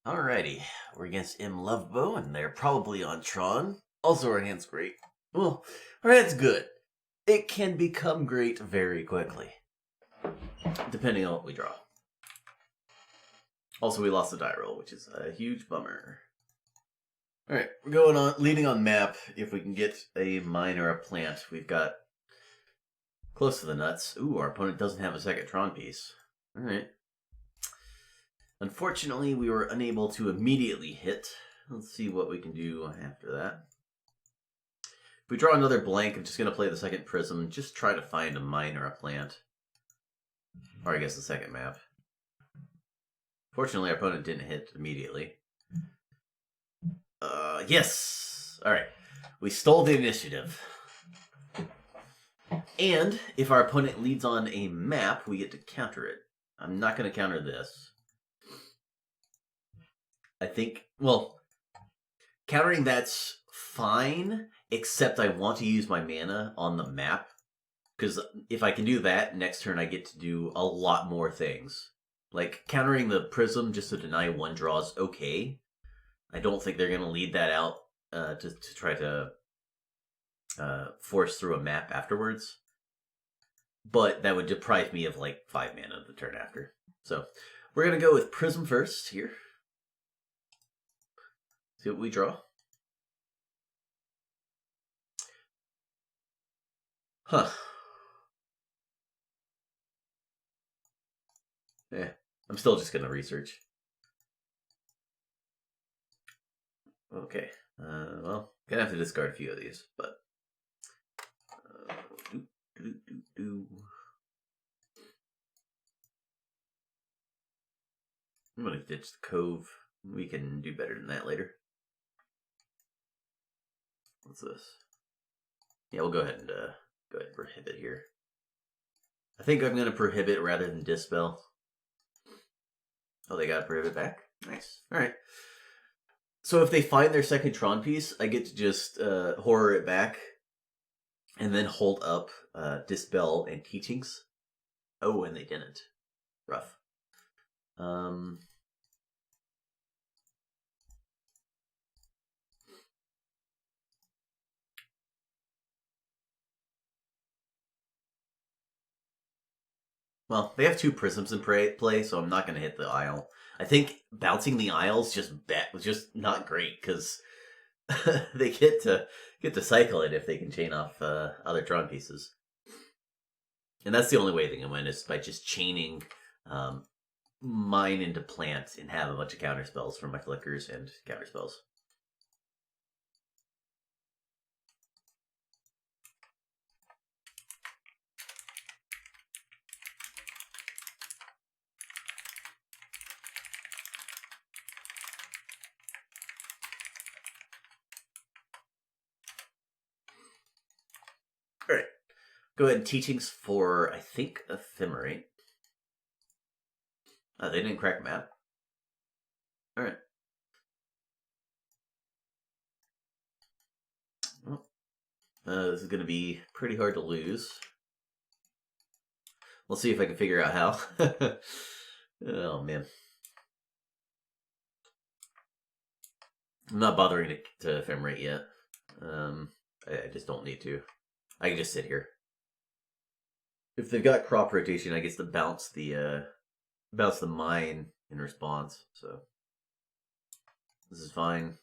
Alrighty, we're against M. Lovebow, and they're probably on Tron. Also, our hand's great. Well, our hand's good. It can become great very quickly, depending on what we draw. Also, we lost the die roll, which is a huge bummer. Alright, we're going on, leading on map. If we can get a mine or a plant, we've got close to the nuts. Ooh, our opponent doesn't have a second Tron piece. Alright. Unfortunately, we were unable to immediately hit. Let's see what we can do after that. If we draw another blank, I'm just going to play the second prism. Just try to find a mine or a plant. Or I guess the second map. Fortunately, our opponent didn't hit immediately. Yes! Alright. We stole the initiative. And if our opponent leads on a map, we get to counter it. I'm not going to counter this. I think, well, countering that's fine, except I want to use my mana on the map. Because if I can do that, next turn I get to do a lot more things. Like, countering the prism just to deny one draw is okay. I don't think they're going to lead that out to try to force through a map afterwards. But that would deprive me of like 5 mana the turn after. So, we're going to go with prism first here. See what we draw. Huh. Yeah, I'm still just going to research. Okay. Well, gonna have to discard a few of these, but... I'm going to ditch the cove. We can do better than that later. What's this? Yeah, we'll go ahead and prohibit here. I think I'm going to prohibit rather than dispel. Oh, they got to prohibit back? Nice. Alright. So if they find their second Tron piece, I get to just horror it back and then hold up dispel and teachings. Oh, and they didn't. Rough. Well, they have 2 prisms in play, so I'm not going to hit the isle. I think bouncing the isles just not great because they get to cycle it if they can chain off other Tron pieces, and that's the only way they can win is by just chaining mine into plant and have a bunch of counter spells from my flickers and counter spells. All right, go ahead. Teachings for I think ephemerate. They didn't crack map. All right. Well, this is going to be pretty hard to lose. We'll see if I can figure out how. Oh, man. I'm not bothering to ephemerate yet. I just don't need to. I can just sit here. If they've got crop rotation, I guess to bounce the mine in response. So this is fine.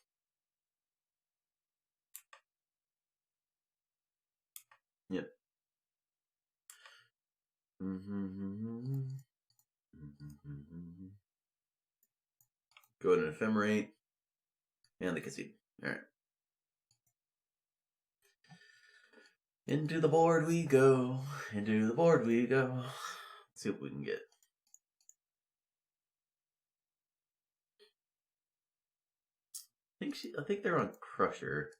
Yep. Go ahead and ephemerate. And the concede. Alright. Into the board we go. Into the board we go. Let's see what we can get. I think they're on Crusher.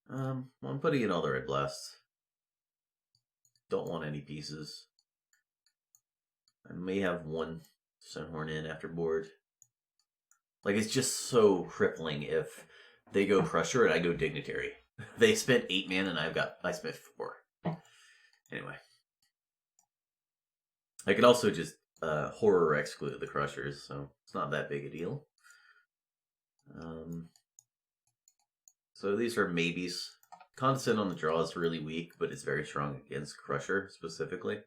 I'm putting in all the red blasts. Don't want any pieces. I may have one Sunhorn in after board. Like, it's just so crippling if they go Crusher and I go Dignitary. They spent 8 mana and I spent 4. Anyway. I could also just horror exclude the crushers, so it's not that big a deal. So these are maybes. Condescend on the draw is really weak, but it's very strong against Crusher specifically.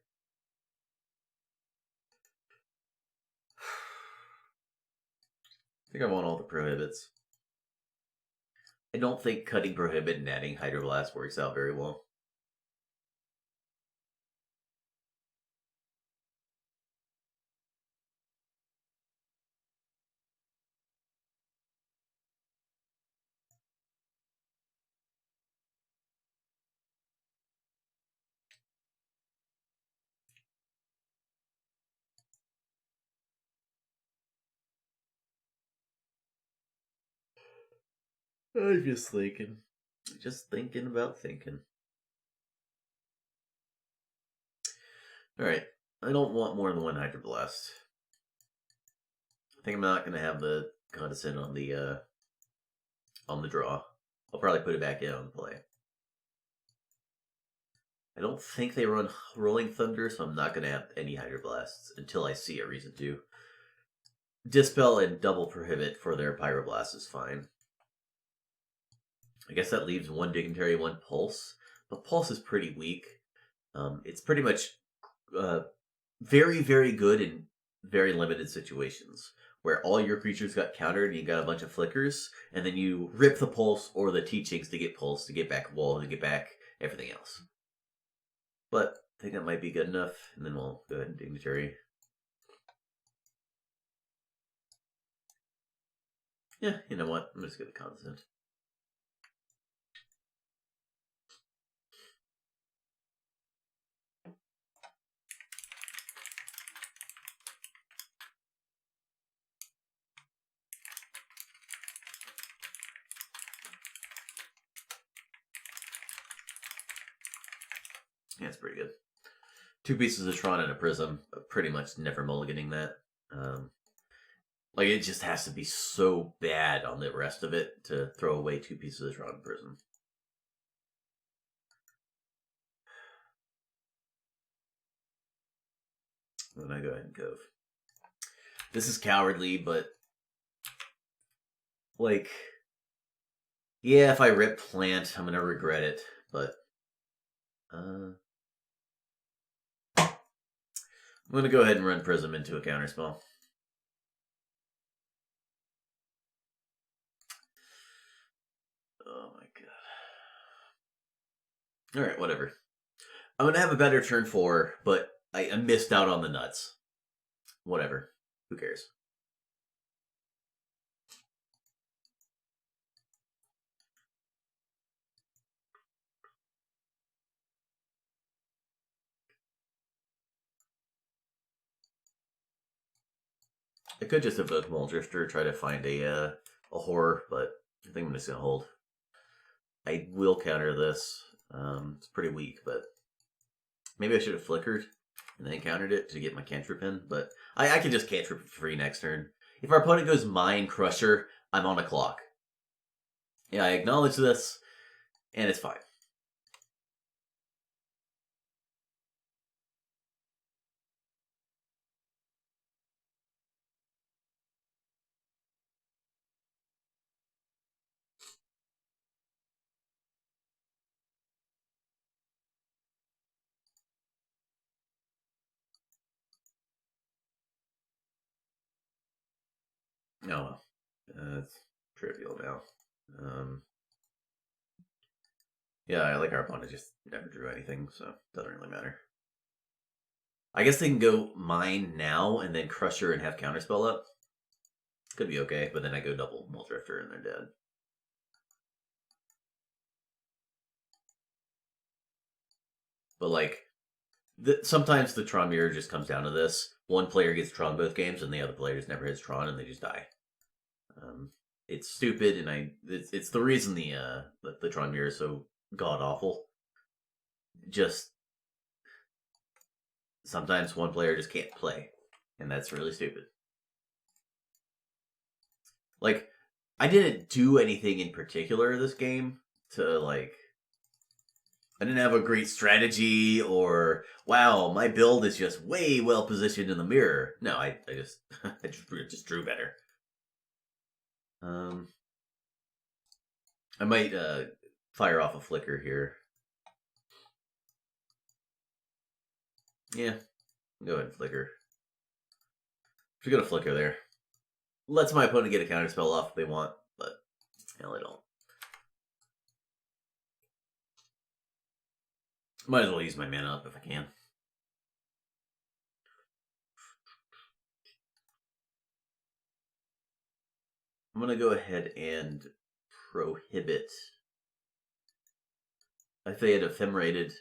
I think I want all the prohibits. I don't think cutting prohibit and adding Hydroblast works out very well. I'm just thinking. Just thinking about thinking. Alright. I don't want more than one Hydroblast. I think I'm not gonna have the Condescend on the draw. I'll probably put it back in on the play. I don't think they run Rolling Thunder, so I'm not gonna have any Hydroblasts until I see a reason to. Dispel and double prohibit for their Pyroblast is fine. I guess that leaves one Dignitary, one Pulse. But Pulse is pretty weak. It's pretty much very, very good in very limited situations. Where all your creatures got countered and you got a bunch of flickers. And then you rip the Pulse or the Teachings to get Pulse, to get back Wall, to get back everything else. But I think that might be good enough. And then we'll go ahead and Dignitary. Yeah, you know what? I'm just going to Consent. Yeah, it's pretty good. 2 pieces of Tron and a Prism. Pretty much never mulliganing that. Like, it just has to be so bad on the rest of it to throw away 2 pieces of Tron and Prism. Then I go ahead and Cove. This is cowardly, but... like... yeah, if I rip Plant, I'm gonna regret it, but... I'm gonna go ahead and run Prism into a counterspell. Oh my god. Alright, whatever. I'm gonna have a better turn 4, but I missed out on the nuts. Whatever. Who cares? I could just evoke Mole Drifter, try to find a horror, but I think I'm just gonna hold. I will counter this. It's pretty weak, but maybe I should have flickered and then countered it to get my cantrip in. But I can just cantrip for free next turn. If our opponent goes Mine Crusher, I'm on a clock. Yeah, I acknowledge this, and it's fine. Oh, it's trivial now. Yeah, I like our opponent just never drew anything, so it doesn't really matter. I guess they can go Mine now and then Crusher and have Counterspell up. Could be okay, but then I go double Mole Drifter and they're dead. But like, sometimes the Tron mirror just comes down to this. One player gets Tron both games, and the other player just never hits Tron, and they just die. It's stupid, and it's the reason the Tron mirror is so god awful. Just sometimes one player just can't play, and that's really stupid. Like, I didn't do anything in particular this game to like I didn't have a great strategy or wow, my build is just way well positioned in the mirror. No, I just I just drew better. I might fire off a flicker here. Yeah, go ahead and flicker. If you're gonna flicker there, lets my opponent get a counterspell off if they want, but hell, I don't. Might as well use my mana up if I can. I'm gonna go ahead and prohibit. If they had ephemerated,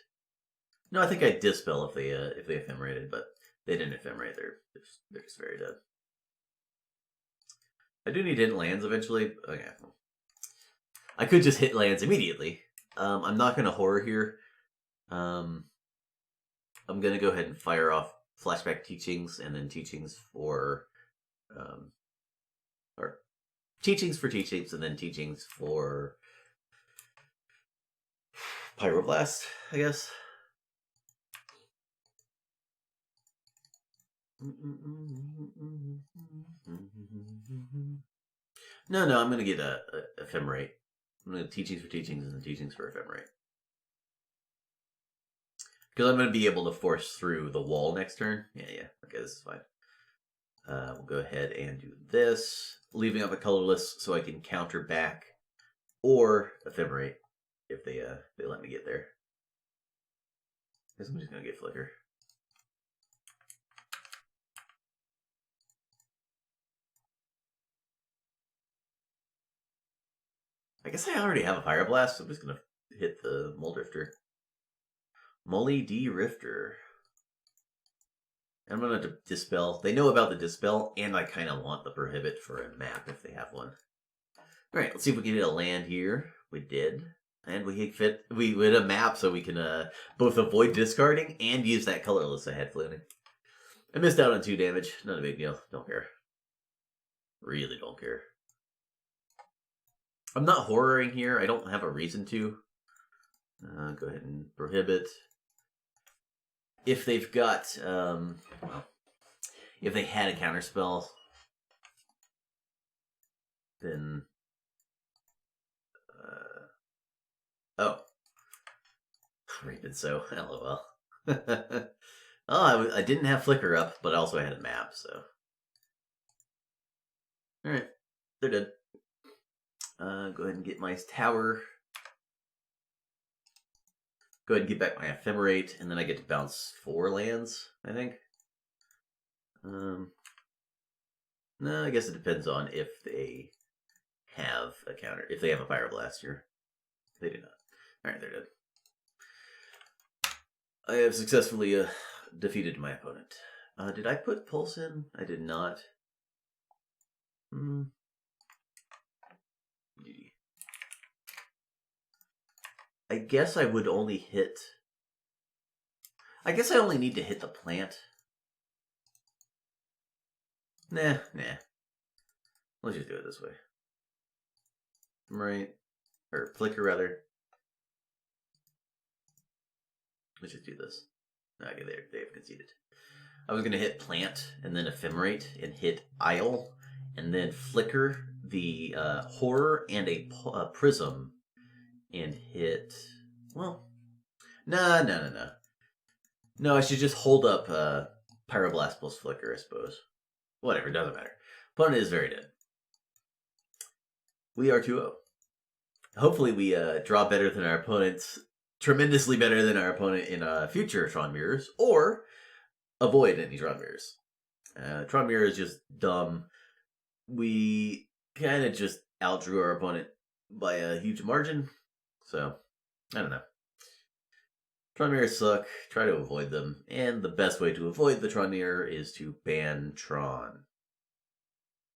no, I think I'd dispel if they ephemerated, but they didn't ephemerate. They're just very dead. I do need hit lands eventually. Okay, I could just hit lands immediately. I'm not gonna horror here. I'm gonna go ahead and fire off flashback teachings and then teachings for, or teachings for teachings and then teachings for Pyroblast, I guess. No, I'm gonna get a ephemerate. I'm gonna teachings for teachings and then teachings for ephemerate. Because I'm gonna be able to force through the wall next turn. Yeah. Okay, this is fine. We'll go ahead and do this, leaving up a colorless so I can counter back or ephemerate if they let me get there. I guess I'm just gonna get flicker. I guess I already have a Fire Blast, so I'm just gonna hit the Mole Drifter. Molly D. Rifter. I'm gonna dispel. They know about the dispel, and I kind of want the prohibit for a map if they have one. All right, let's see if we can hit a land here. We did, and we hit a map, so we can both avoid discarding and use that colorless I had floating. I missed out on 2 damage. Not a big deal. Don't care. Really don't care. I'm not horroring here. I don't have a reason to. Go ahead and prohibit. If they've got, well, if they had a counterspell, then, oh, rated so, lol. Oh, I didn't have flicker up, but also I had a map, so. Alright, they're dead. Go ahead and get my tower. Go ahead and get back my ephemerate, and then I get to bounce 4 lands, I think. No, I guess it depends on if they have a counter. If they have a Fire Blast here. They do not. Alright, they're dead. I have successfully defeated my opponent. Did I put Pulse in? I did not. I guess I would only hit... I guess I only need to hit the plant. Nah. Let's just do it this way. Right. Or flicker, rather. Let's just do this. Okay, they have conceded. I was going to hit plant and then ephemerate and hit isle and then flicker the horror and a prism and hit... Well, no. No, I should just hold up Pyroblast plus flicker, I suppose. Whatever, doesn't matter. Opponent is very dead. We are 2-0. Hopefully we draw better than our opponents, tremendously better than our opponent in future Tron Mirrors, or avoid any Tron Mirrors. Tron Mirror is just dumb. We kind of just outdrew our opponent by a huge margin, so I don't know. Tron Mirrors suck. Try to avoid them, and the best way to avoid the Tron Mirror is to ban Tron.